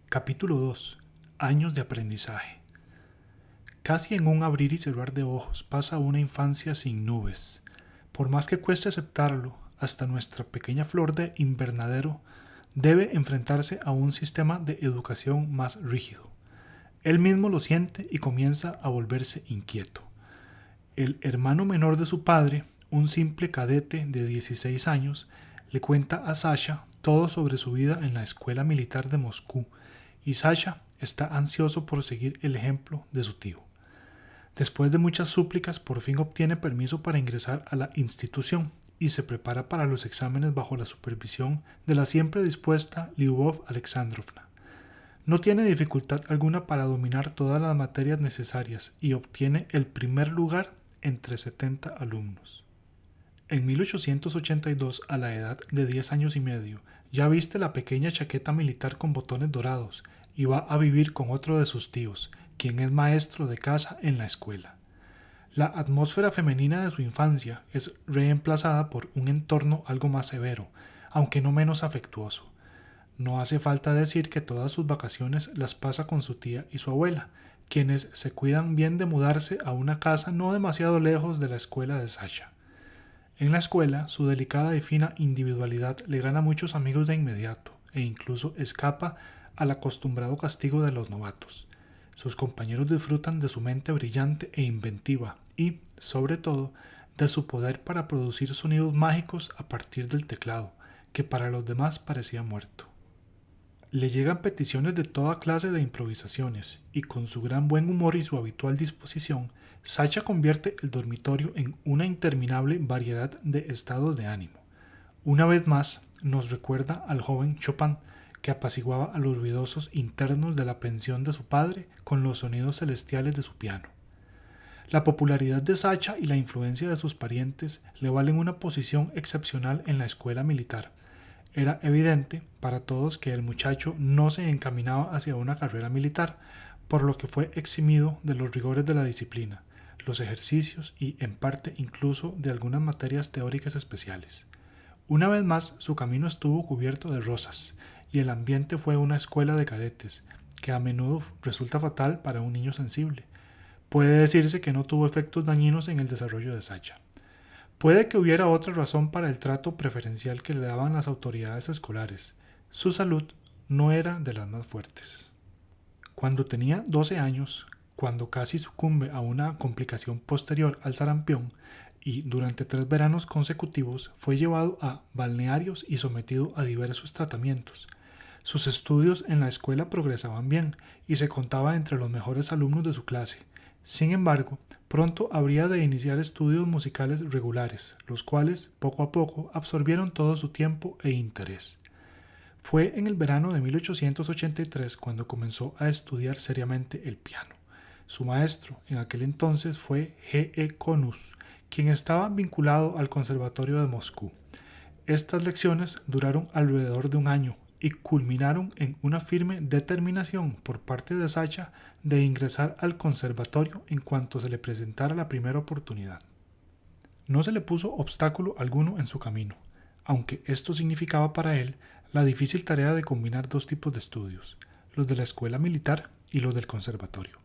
Capítulo 2. Años de aprendizaje. Casi en un abrir y cerrar de ojos pasa una infancia sin nubes. Por más que cueste aceptarlo, hasta nuestra pequeña flor de invernadero debe enfrentarse a un sistema de educación más rígido. Él mismo lo siente y comienza a volverse inquieto. El hermano menor de su padre, un simple cadete de 16 años, le cuenta a Sasha todo sobre su vida en la escuela militar de Moscú, y Sasha está ansioso por seguir el ejemplo de su tío. Después de muchas súplicas, por fin obtiene permiso para ingresar a la institución y se prepara para los exámenes bajo la supervisión de la siempre dispuesta Lyubov Alexandrovna. No tiene dificultad alguna para dominar todas las materias necesarias y obtiene el primer lugar entre 70 alumnos. En 1882, a la edad de 10 años y medio, ya viste la pequeña chaqueta militar con botones dorados y va a vivir con otro de sus tíos, quien es maestro de casa en la escuela. La atmósfera femenina de su infancia es reemplazada por un entorno algo más severo, aunque no menos afectuoso. No hace falta decir que todas sus vacaciones las pasa con su tía y su abuela, quienes se cuidan bien de mudarse a una casa no demasiado lejos de la escuela de Sasha. En la escuela, su delicada y fina individualidad le gana muchos amigos de inmediato e incluso escapa al acostumbrado castigo de los novatos. Sus compañeros disfrutan de su mente brillante e inventiva y, sobre todo, de su poder para producir sonidos mágicos a partir del teclado, que para los demás parecía muerto. Le llegan peticiones de toda clase de improvisaciones, y con su gran buen humor y su habitual disposición, Sasha convierte el dormitorio en una interminable variedad de estados de ánimo. Una vez más, nos recuerda al joven Chopin, que apaciguaba a los ruidosos internos de la pensión de su padre con los sonidos celestiales de su piano. La popularidad de Sasha y la influencia de sus parientes le valen una posición excepcional en la escuela militar. Era evidente para todos que el muchacho no se encaminaba hacia una carrera militar, por lo que fue eximido de los rigores de la disciplina, los ejercicios y, en parte, incluso de algunas materias teóricas especiales. Una vez más, su camino estuvo cubierto de rosas, y el ambiente fue una escuela de cadetes, que a menudo resulta fatal para un niño sensible. Puede decirse que no tuvo efectos dañinos en el desarrollo de Sasha. Puede que hubiera otra razón para el trato preferencial que le daban las autoridades escolares. Su salud no era de las más fuertes. Cuando tenía 12 años, cuando casi sucumbe a una complicación posterior al sarampión, y durante 3 veranos consecutivos fue llevado a balnearios y sometido a diversos tratamientos. Sus estudios en la escuela progresaban bien y se contaba entre los mejores alumnos de su clase. Sin embargo, pronto habría de iniciar estudios musicales regulares, los cuales poco a poco absorbieron todo su tiempo e interés. Fue en el verano de 1883 cuando comenzó a estudiar seriamente el piano. Su maestro en aquel entonces fue G. E. Konus, quien estaba vinculado al Conservatorio de Moscú. Estas lecciones duraron alrededor de un año y culminaron en una firme determinación por parte de Sasha de ingresar al conservatorio en cuanto se le presentara la primera oportunidad. No se le puso obstáculo alguno en su camino, aunque esto significaba para él la difícil tarea de combinar 2 tipos de estudios, los de la escuela militar y los del conservatorio.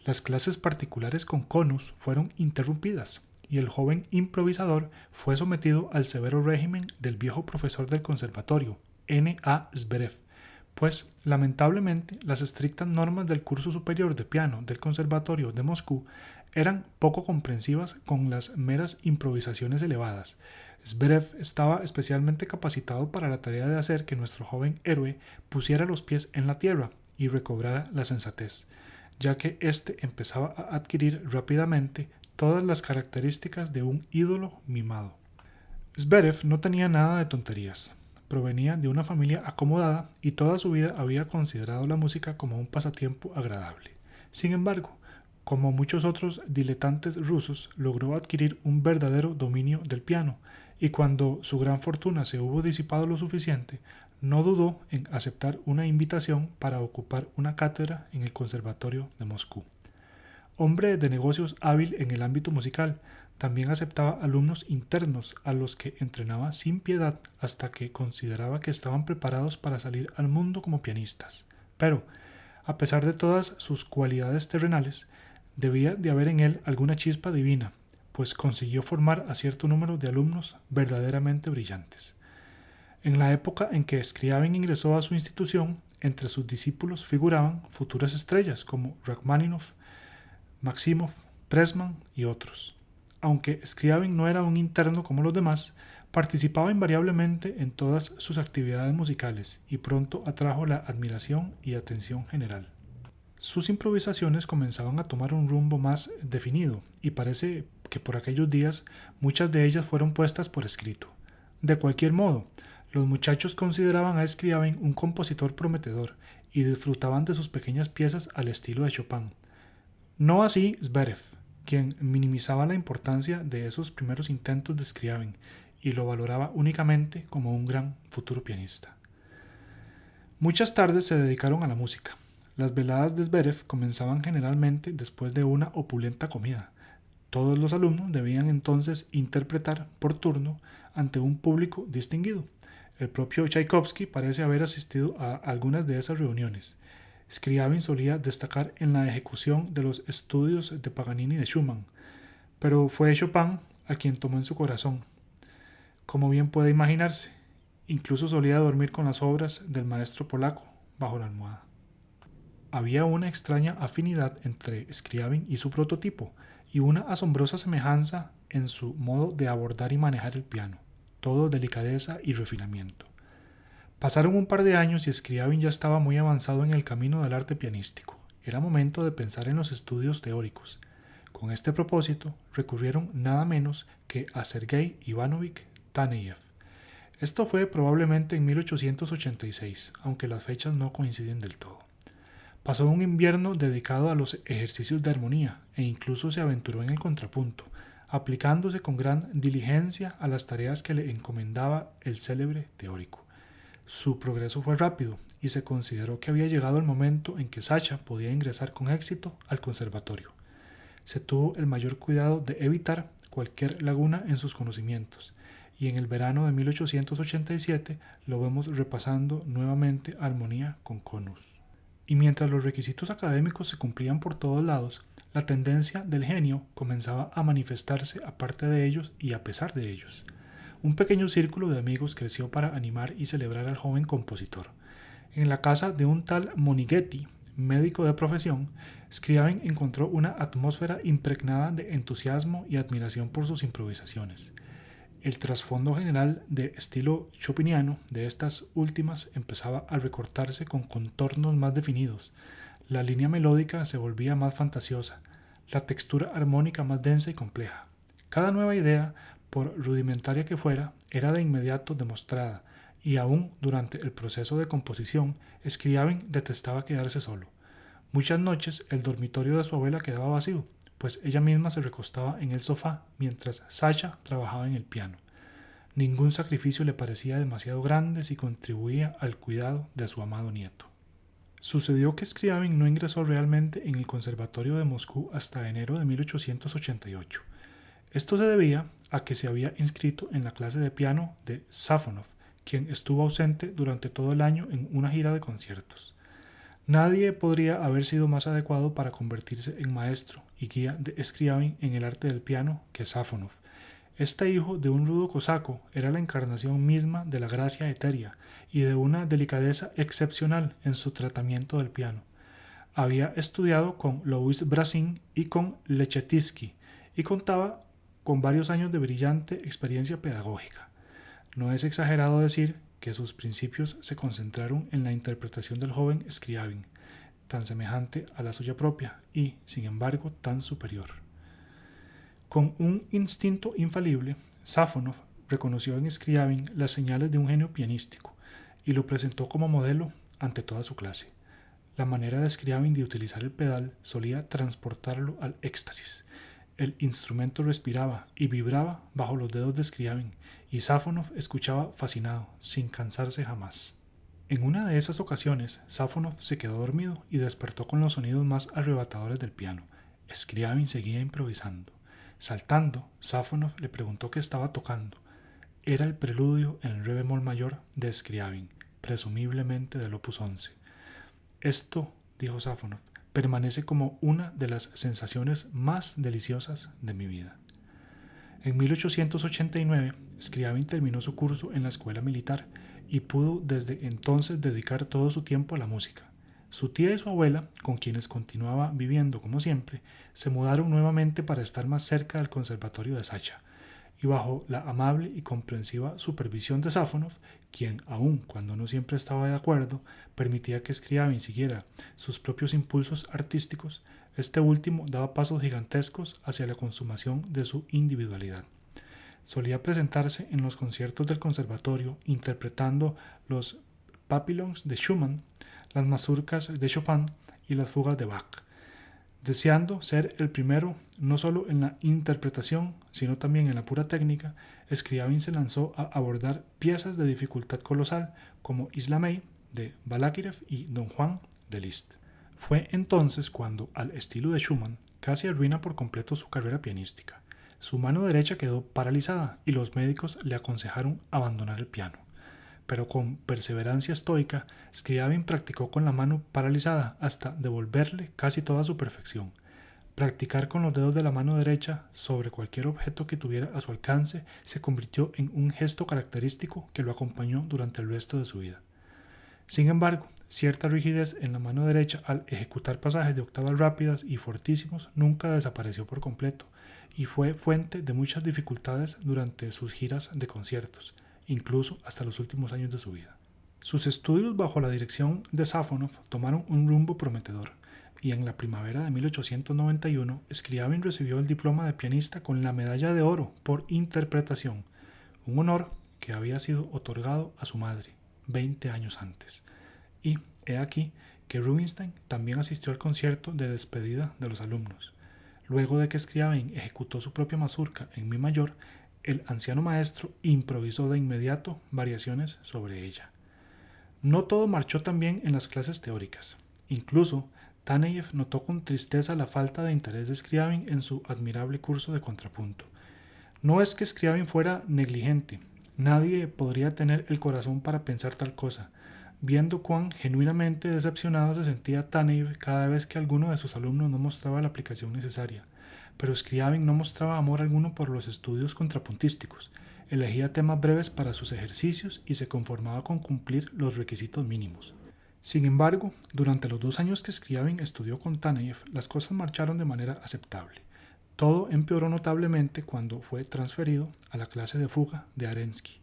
Las clases particulares con Konus fueron interrumpidas y el joven improvisador fue sometido al severo régimen del viejo profesor del conservatorio, N. A. Zverev, pues lamentablemente las estrictas normas del curso superior de piano del Conservatorio de Moscú eran poco comprensivas con las meras improvisaciones elevadas. Zverev estaba especialmente capacitado para la tarea de hacer que nuestro joven héroe pusiera los pies en la tierra y recobrara la sensatez, ya que éste empezaba a adquirir rápidamente todas las características de un ídolo mimado. Zverev no tenía nada de tonterías. Provenía de una familia acomodada y toda su vida había considerado la música como un pasatiempo agradable. Sin embargo, como muchos otros diletantes rusos, logró adquirir un verdadero dominio del piano, y cuando su gran fortuna se hubo disipado lo suficiente, no dudó en aceptar una invitación para ocupar una cátedra en el Conservatorio de Moscú. Hombre de negocios hábil en el ámbito musical, también aceptaba alumnos internos a los que entrenaba sin piedad hasta que consideraba que estaban preparados para salir al mundo como pianistas. pero, a pesar de todas sus cualidades terrenales, debía de haber en él alguna chispa divina, pues consiguió formar a cierto número de alumnos verdaderamente brillantes. En la época en que Scriabin ingresó a su institución, entre sus discípulos figuraban futuras estrellas como Rachmaninoff, Maximov, Pressman y otros. Aunque Scriabin no era un interno como los demás, participaba invariablemente en todas sus actividades musicales y pronto atrajo la admiración y atención general. Sus improvisaciones comenzaban a tomar un rumbo más definido y parece que por aquellos días muchas de ellas fueron puestas por escrito. De cualquier modo, los muchachos consideraban a Scriabin un compositor prometedor y disfrutaban de sus pequeñas piezas al estilo de Chopin. No así Zverev, quien minimizaba la importancia de esos primeros intentos de Scriabin y lo valoraba únicamente como un gran futuro pianista. Muchas tardes se dedicaron a la música. Las veladas de Zverev comenzaban generalmente después de una opulenta comida. Todos los alumnos debían entonces interpretar por turno ante un público distinguido. El propio Tchaikovsky parece haber asistido a algunas de esas reuniones. Scriabin solía destacar en la ejecución de los estudios de Paganini y de Schumann, pero fue Chopin a quien tomó en su corazón. Como bien puede imaginarse, incluso solía dormir con las obras del maestro polaco bajo la almohada. Había una extraña afinidad entre Scriabin y su prototipo, y una asombrosa semejanza en su modo de abordar y manejar el piano, todo delicadeza y refinamiento. Pasaron un par de años y Scriabin ya estaba muy avanzado en el camino del arte pianístico. Era momento de pensar en los estudios teóricos. Con este propósito recurrieron nada menos que a Sergei Ivanovich Taneyev. Esto fue probablemente en 1886, aunque las fechas no coinciden del todo. Pasó un invierno dedicado a los ejercicios de armonía e incluso se aventuró en el contrapunto, aplicándose con gran diligencia a las tareas que le encomendaba el célebre teórico. Su progreso fue rápido y se consideró que había llegado el momento en que Sacha podía ingresar con éxito al conservatorio. Se tuvo el mayor cuidado de evitar cualquier laguna en sus conocimientos, y en el verano de 1887 lo vemos repasando nuevamente armonía con conus. Y mientras los requisitos académicos se cumplían por todos lados, la tendencia del genio comenzaba a manifestarse aparte de ellos y a pesar de ellos. Un pequeño círculo de amigos creció para animar y celebrar al joven compositor. En la casa de un tal Monighetti, médico de profesión, Scriabin encontró una atmósfera impregnada de entusiasmo y admiración por sus improvisaciones. El trasfondo general de estilo chopiniano de estas últimas empezaba a recortarse con contornos más definidos. La línea melódica se volvía más fantasiosa, la textura armónica más densa y compleja. Cada nueva idea, por rudimentaria que fuera, era de inmediato demostrada, y aún durante el proceso de composición, Scriabin detestaba quedarse solo. Muchas noches el dormitorio de su abuela quedaba vacío, pues ella misma se recostaba en el sofá mientras Sacha trabajaba en el piano. Ningún sacrificio le parecía demasiado grande si contribuía al cuidado de su amado nieto. Sucedió que Scriabin no ingresó realmente en el Conservatorio de Moscú hasta enero de 1888. Esto se debía a que se había inscrito en la clase de piano de Safonov, quien estuvo ausente durante todo el año en una gira de conciertos. Nadie podría haber sido más adecuado para convertirse en maestro y guía de Scriabin en el arte del piano que Safonov. Este hijo de un rudo cosaco era la encarnación misma de la gracia etérea y de una delicadeza excepcional en su tratamiento del piano. Había estudiado con Louis Brassing y con Lechetitsky y contaba con varios años de brillante experiencia pedagógica. No es exagerado decir que sus principios se concentraron en la interpretación del joven Scriabin, tan semejante a la suya propia y, sin embargo, tan superior. Con un instinto infalible, Safonov reconoció en Scriabin las señales de un genio pianístico y lo presentó como modelo ante toda su clase. La manera de Scriabin de utilizar el pedal solía transportarlo al éxtasis. El instrumento respiraba y vibraba bajo los dedos de Scriabin, y Safonov escuchaba fascinado, sin cansarse jamás. En una de esas ocasiones, Safonov se quedó dormido y despertó con los sonidos más arrebatadores del piano. Scriabin seguía improvisando. Saltando, Safonov le preguntó qué estaba tocando. Era el preludio en re bemol mayor de Scriabin, presumiblemente del opus 11. Esto, dijo Sáfonov, permanece como una de las sensaciones más deliciosas de mi vida. En 1889, Scriabin terminó su curso en la escuela militar y pudo desde entonces dedicar todo su tiempo a la música. Su tía y su abuela, con quienes continuaba viviendo como siempre, se mudaron nuevamente para estar más cerca del conservatorio de Sacha, y bajo la amable y comprensiva supervisión de Sáfonov, quien, aun cuando no siempre estaba de acuerdo, permitía que Scriabin siguiera sus propios impulsos artísticos, este último daba pasos gigantescos hacia la consumación de su individualidad. Solía presentarse en los conciertos del conservatorio interpretando los papillons de Schumann, las mazurcas de Chopin y las fugas de Bach. Deseando ser el primero no solo en la interpretación, sino también en la pura técnica, Scriabin se lanzó a abordar piezas de dificultad colosal como Isla May de Balakirev y Don Juan de Liszt. Fue entonces cuando, al estilo de Schumann, casi arruina por completo su carrera pianística. Su mano derecha quedó paralizada y los médicos le aconsejaron abandonar el piano. Pero con perseverancia estoica, Scriabin practicó con la mano paralizada hasta devolverle casi toda su perfección. Practicar con los dedos de la mano derecha sobre cualquier objeto que tuviera a su alcance se convirtió en un gesto característico que lo acompañó durante el resto de su vida. Sin embargo, cierta rigidez en la mano derecha al ejecutar pasajes de octavas rápidas y fortísimos nunca desapareció por completo y fue fuente de muchas dificultades durante sus giras de conciertos, incluso hasta los últimos años de su vida. Sus estudios bajo la dirección de Sáfonov tomaron un rumbo prometedor, y en la primavera de 1891 Scriabin recibió el diploma de pianista con la medalla de oro por interpretación, un honor que había sido otorgado a su madre 20 años antes. Y he aquí que Rubinstein también asistió al concierto de despedida de los alumnos. Luego de que Scriabin ejecutó su propia mazurca en mi mayor, el anciano maestro improvisó de inmediato variaciones sobre ella. No todo marchó tan bien en las clases teóricas. Incluso, Taneyev notó con tristeza la falta de interés de Scriabin en su admirable curso de contrapunto. No es que Scriabin fuera negligente, nadie podría tener el corazón para pensar tal cosa, viendo cuán genuinamente decepcionado se sentía Taneyev cada vez que alguno de sus alumnos no mostraba la aplicación necesaria. Pero Scriabin no mostraba amor alguno por los estudios contrapuntísticos, elegía temas breves para sus ejercicios y se conformaba con cumplir los requisitos mínimos. Sin embargo, durante los 2 años que Scriabin estudió con Taneyev, las cosas marcharon de manera aceptable. Todo empeoró notablemente cuando fue transferido a la clase de fuga de Arensky.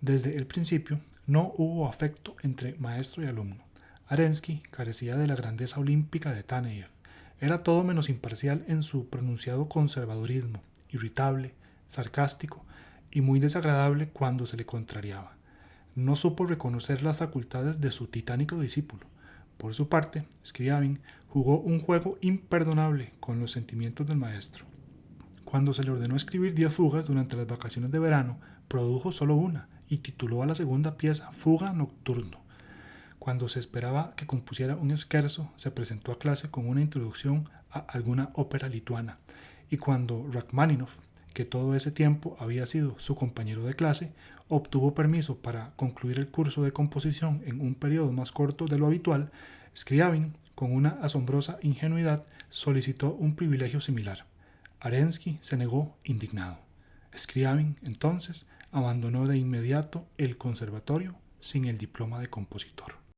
Desde el principio, no hubo afecto entre maestro y alumno. Arensky carecía de la grandeza olímpica de Taneyev. Era todo menos imparcial en su pronunciado conservadurismo, irritable, sarcástico y muy desagradable cuando se le contrariaba. No supo reconocer las facultades de su titánico discípulo. Por su parte, Scriabin jugó un juego imperdonable con los sentimientos del maestro. Cuando se le ordenó escribir 10 fugas durante las vacaciones de verano, produjo solo una y tituló a la segunda pieza Fuga Nocturno. Cuando se esperaba que compusiera un scherzo, se presentó a clase con una introducción a alguna ópera lituana, y cuando Rachmaninoff, que todo ese tiempo había sido su compañero de clase, obtuvo permiso para concluir el curso de composición en un periodo más corto de lo habitual, Scriabin, con una asombrosa ingenuidad, solicitó un privilegio similar. Arensky se negó indignado. Scriabin, entonces, abandonó de inmediato el conservatorio sin el diploma de compositor.